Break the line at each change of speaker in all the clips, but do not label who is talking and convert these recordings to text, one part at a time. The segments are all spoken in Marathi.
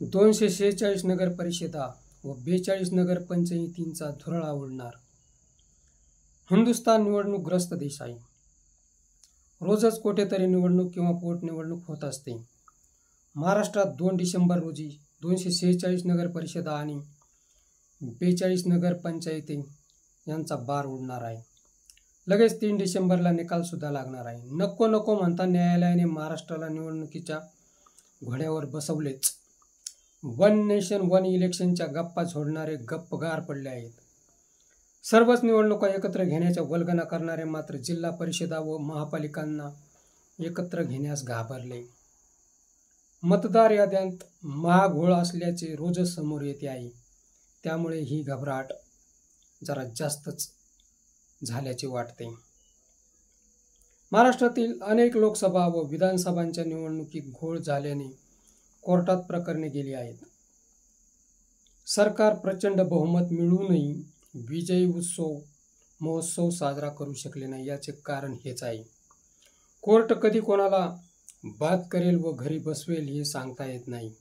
246 नगर परिषदा व 42 नगर पंचायतींचा धुरळा उडणार. हिंदुस्थान निवडणूकग्रस्त देश आहे. रोजच कुठेतरी निवडणूक किंवा पोटनिवडणूक होत असते. महाराष्ट्रात 2 डिसेंबर रोजी 246 नगर परिषदा आणि 42 नगर पंचायती यांचा बार उडणार आहे. लगेच 3 डिसेंबरला निकाल सुद्धा लागणार आहे. नको नको म्हणता न्यायालयाने महाराष्ट्राला निवडणुकीच्या घोड्यावर बसवलेच. वन नेशन वन इलेक्शनच्या गप्पा झोडणारे गप्पगार पडले आहेत. सर्वच निवडणुका एकत्र घेण्याच्या वल्गना करणारे मात्र जिल्हा परिषदा व महापालिकांना एकत्र घेण्यास घाबरले. मतदार याद्यांत महाघोळ असल्याचे रोजच समोर येते आहे. त्यामुळे ही घबराट जरा जास्तच झाल्याचे वाटते. महाराष्ट्रातील अनेक लोकसभा व विधानसभांच्या निवडणुकीत घोळ झाल्याने कोर्टात प्रकरणे गेली आहेत. सरकार प्रचंड बहुमत मिळूनही विजयी महोत्सव साजरा करू शकले नाही. याचे कारण हेच आहे. कोर्ट कधी कोणाला बाद करेल व घरी बसवेल हे सांगता येत नाही.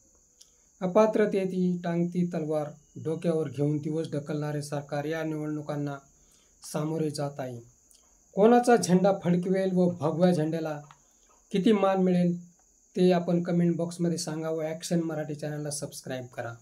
अपात्रतेची टांगती तलवार डोक्यावर घेऊन दिवस ढकलणारे सरकार या निवडणुकांना सामोरे जात आहे. कोणाचा झेंडा फडकवेल व भगव्या झेंड्याला किती मान मिळेल ते आपण कमेंट बॉक्समध्ये सांगा व ॲक्शन मराठी चॅनलला सबस्क्राईब करा.